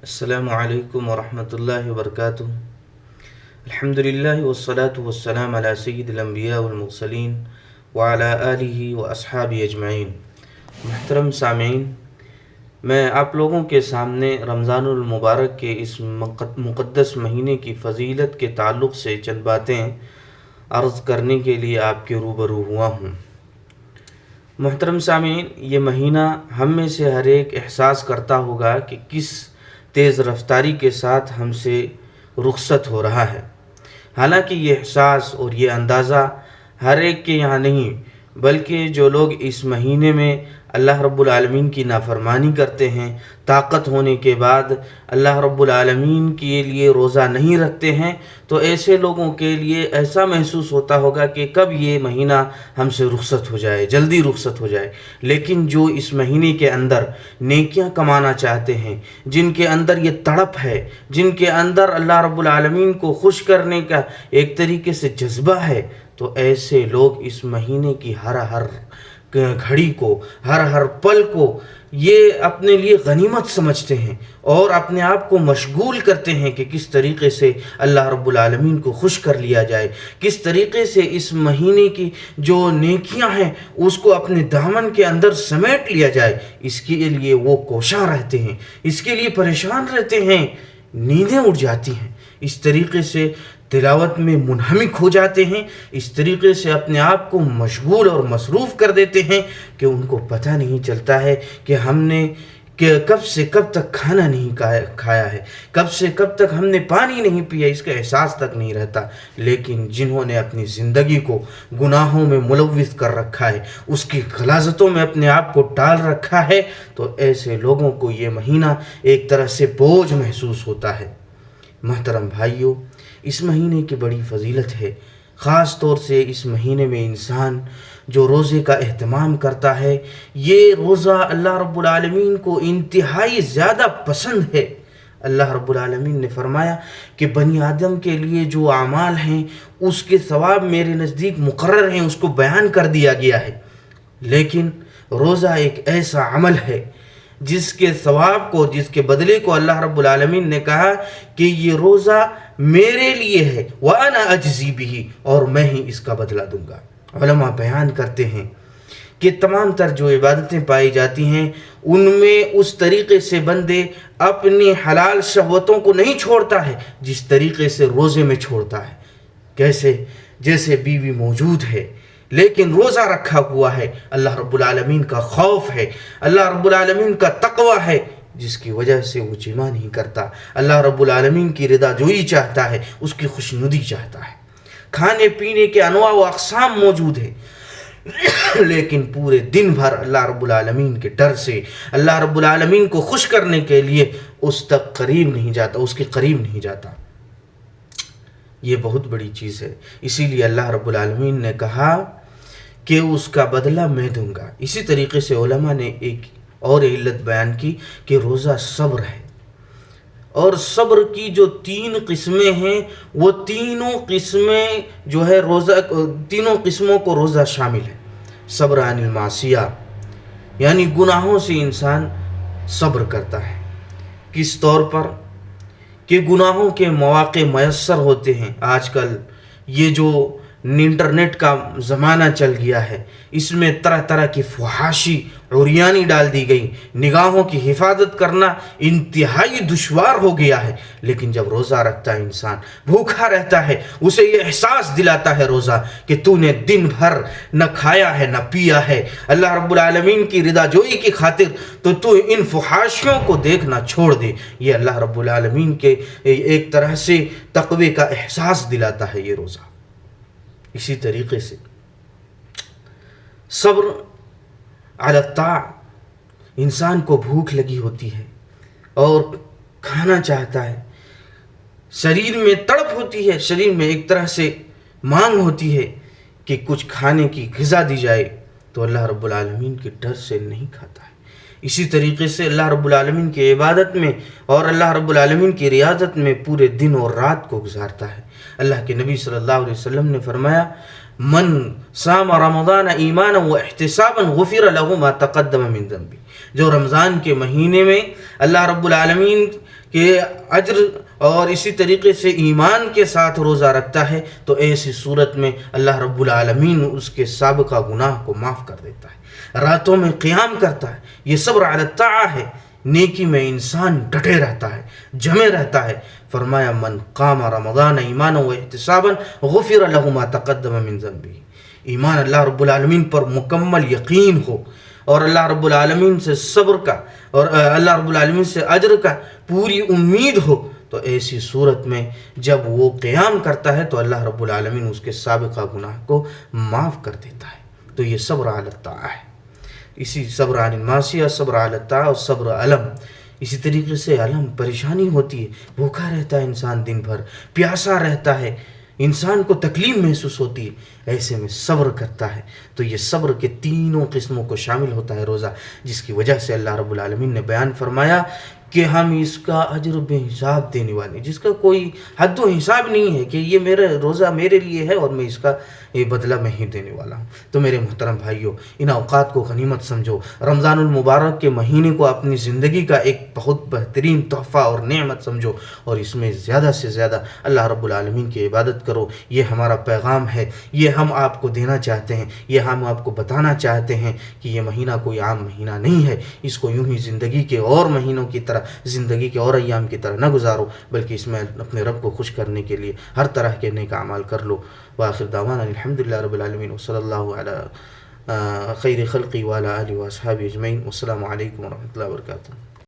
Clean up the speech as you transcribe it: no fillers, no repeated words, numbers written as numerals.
السلام علیکم ورحمۃ اللہ وبرکاتہ۔ الحمدللہ والصلاة والسلام علی سید الانبیاء والمرسلین وعلی آلہ واصحابہ اجمعین۔ محترم سامعین، میں آپ لوگوں کے سامنے رمضان المبارک کے اس مقدس مہینے کی فضیلت کے تعلق سے چند باتیں عرض کرنے کے لیے آپ کے روبرو ہوا ہوں۔ محترم سامعین، یہ مہینہ ہم میں سے ہر ایک احساس کرتا ہوگا کہ کس تیز رفتاری کے ساتھ ہم سے رخصت ہو رہا ہے۔ حالانکہ یہ احساس اور یہ اندازہ ہر ایک کے یہاں نہیں، بلکہ جو لوگ اس مہینے میں اللہ رب العالمین کی نافرمانی کرتے ہیں، طاقت ہونے کے بعد اللہ رب العالمین کے لیے روزہ نہیں رکھتے ہیں، تو ایسے لوگوں کے لیے ایسا محسوس ہوتا ہوگا کہ کب یہ مہینہ ہم سے رخصت ہو جائے، جلدی رخصت ہو جائے۔ لیکن جو اس مہینے کے اندر نیکیاں کمانا چاہتے ہیں، جن کے اندر یہ تڑپ ہے، جن کے اندر اللہ رب العالمین کو خوش کرنے کا ایک طریقے سے جذبہ ہے، تو ایسے لوگ اس مہینے کی ہر گھڑی کو، ہر پل کو یہ اپنے لیے غنیمت سمجھتے ہیں اور اپنے آپ کو مشغول کرتے ہیں کہ کس طریقے سے اللہ رب العالمین کو خوش کر لیا جائے، کس طریقے سے اس مہینے کی جو نیکیاں ہیں اس کو اپنے دامن کے اندر سمیٹ لیا جائے۔ اس کے لیے وہ کوشاں رہتے ہیں، اس کے لیے پریشان رہتے ہیں، نیندیں اڑ جاتی ہیں، اس طریقے سے تلاوت میں منہمک ہو جاتے ہیں، اس طریقے سے اپنے آپ کو مشغول اور مصروف کر دیتے ہیں کہ ان کو پتہ نہیں چلتا ہے کہ ہم نے کب سے کب تک کھانا نہیں کھایا ہے، کب سے کب تک ہم نے پانی نہیں پیا، اس کا احساس تک نہیں رہتا۔ لیکن جنہوں نے اپنی زندگی کو گناہوں میں ملوث کر رکھا ہے، اس کی غلاظتوں میں اپنے آپ کو ڈال رکھا ہے، تو ایسے لوگوں کو یہ مہینہ ایک طرح سے بوجھ محسوس ہوتا ہے۔ محترم بھائیوں، اس مہینے کی بڑی فضیلت ہے، خاص طور سے اس مہینے میں انسان جو روزے کا اہتمام کرتا ہے، یہ روزہ اللہ رب العالمین کو انتہائی زیادہ پسند ہے۔ اللہ رب العالمین نے فرمایا کہ بنی آدم کے لیے جو اعمال ہیں اس کے ثواب میرے نزدیک مقرر ہیں، اس کو بیان کر دیا گیا ہے، لیکن روزہ ایک ایسا عمل ہے جس کے ثواب کو، جس کے بدلے کو اللہ رب العالمین نے کہا کہ یہ روزہ میرے لیے ہے، وَأَنَا أَجْزِي بِهِ، اور میں ہی اس کا بدلہ دوں گا۔ علماء بیان کرتے ہیں کہ تمام تر جو عبادتیں پائی جاتی ہیں ان میں اس طریقے سے بندے اپنی حلال شہوتوں کو نہیں چھوڑتا ہے جس طریقے سے روزے میں چھوڑتا ہے۔ کیسے؟ جیسے بیوی موجود ہے لیکن روزہ رکھا ہوا ہے، اللہ رب العالمین کا خوف ہے، اللہ رب العالمین کا تقوی ہے، جس کی وجہ سے وہ جمع نہیں کرتا، اللہ رب العالمین کی رضا جوئی چاہتا ہے، اس کی خوشنودی چاہتا ہے۔ کھانے پینے کے انواع و اقسام موجود ہیں، لیکن پورے دن بھر اللہ رب العالمین کے ڈر سے، اللہ رب العالمین کو خوش کرنے کے لیے اس تک قریب نہیں جاتا، اس کے قریب نہیں جاتا۔ یہ بہت بڑی چیز ہے، اسی لیے اللہ رب العالمین نے کہا کہ اس کا بدلہ میں دوں گا۔ اسی طریقے سے علماء نے ایک اور علت بیان کی کہ روزہ صبر ہے، اور صبر کی جو 3 قسمیں ہیں وہ تینوں قسمیں جو ہے روزہ، تینوں قسموں کو روزہ شامل ہے۔ صبر عن المعصیہ، یعنی گناہوں سے انسان صبر کرتا ہے۔ کس طور پر؟ کہ گناہوں کے مواقع میسر ہوتے ہیں۔ آج کل یہ جو انٹرنیٹ کا زمانہ چل گیا ہے، اس میں طرح طرح کی فحاشی عریانی ڈال دی گئی، نگاہوں کی حفاظت کرنا انتہائی دشوار ہو گیا ہے۔ لیکن جب روزہ رکھتا ہے انسان، بھوکا رہتا ہے، اسے یہ احساس دلاتا ہے روزہ کہ تو نے دن بھر نہ کھایا ہے نہ پیا ہے، اللہ رب العالمین کی رضا جوئی کی خاطر تو ان فحاشیوں کو دیکھنا چھوڑ دے۔ یہ اللہ رب العالمین کے ایک طرح سے تقوی کا احساس دلاتا ہے یہ روزہ۔ اسی طریقے سے صبر علی الطاعہ، انسان کو بھوک لگی ہوتی ہے اور کھانا چاہتا ہے، شریر میں تڑپ ہوتی ہے، شریر میں ایک طرح سے مانگ ہوتی ہے کہ کچھ کھانے کی غذا دی جائے، تو اللہ رب العالمین کے ڈر سے نہیں کھاتا ہے۔ اسی طریقے سے اللہ رب العالمین کی عبادت میں اور اللہ رب العالمین کی ریاضت میں پورے دن اور رات کو گزارتا ہے۔ اللہ کے نبی صلی اللہ علیہ وسلم نے فرمایا، من صام رمضان ایمانا و احتسابا غفر له ما تقدم من ذنبه، جو رمضان کے مہینے میں اللہ رب العالمین کہ اجر اور اسی طریقے سے ایمان کے ساتھ روزہ رکھتا ہے تو ایسی صورت میں اللہ رب العالمین اس کے سابقہ گناہ کو معاف کر دیتا ہے۔ راتوں میں قیام کرتا ہے، یہ صبر علی الطاعہ ہے، نیکی میں انسان ڈٹے رہتا ہے، جمے رہتا ہے۔ فرمایا من قام رمضان ایمانا و احتسابا غفر له ما تقدم من ذنبه۔ ایمان اللہ رب العالمین پر مکمل یقین ہو اور اللہ رب العالمین سے صبر کا اور اللہ رب العالمین سے اجر کا پوری امید ہو تو ایسی صورت میں جب وہ قیام کرتا ہے تو اللہ رب العالمین اس کے سابقہ گناہ کو معاف کر دیتا ہے۔ تو یہ صبر علی الطاعہ ہے۔ اسی صبر عن المعصیہ، صبر علی الطاعہ اور صبر علم۔ اسی طریقے سے علم پریشانی ہوتی ہے، بھوکا رہتا ہے انسان دن بھر، پیاسا رہتا ہے، انسان کو تکلیف محسوس ہوتی ہے، ایسے میں صبر کرتا ہے تو یہ صبر کے تینوں قسموں کو شامل ہوتا ہے روزہ، جس کی وجہ سے اللہ رب العالمین نے بیان فرمایا کہ ہم اس کا اجر بے حساب دینے والے ہیں، جس کا کوئی حد و حساب نہیں ہے کہ یہ میرا روزہ میرے لیے ہے اور میں اس کا یہ بدلہ میں ہی دینے والا ہوں۔ تو میرے محترم بھائیوں، ان اوقات کو غنیمت سمجھو، رمضان المبارک کے مہینے کو اپنی زندگی کا ایک بہت بہترین تحفہ اور نعمت سمجھو اور اس میں زیادہ سے زیادہ اللہ رب العالمین کی عبادت کرو۔ یہ ہمارا پیغام ہے، یہ ہم آپ کو دینا چاہتے ہیں، یہ ہم آپ کو بتانا چاہتے ہیں کہ یہ مہینہ کوئی عام مہینہ نہیں ہے، اس کو یوں ہی زندگی کے اور مہینوں کی طرح، زندگی کے اور ایام کی طرح نہ گزارو، بلکہ اس میں اپنے رب کو خوش کرنے کے لیے ہر طرح کے نیک اعمال کر لو۔ وآخر دعوانا الحمدللہ رب العالمین وصلی اللہ علی خیر خلقی وعلی آلہ واصحابہ اجمعین۔ والسلام علیکم ورحمۃ اللہ وبرکاتہ۔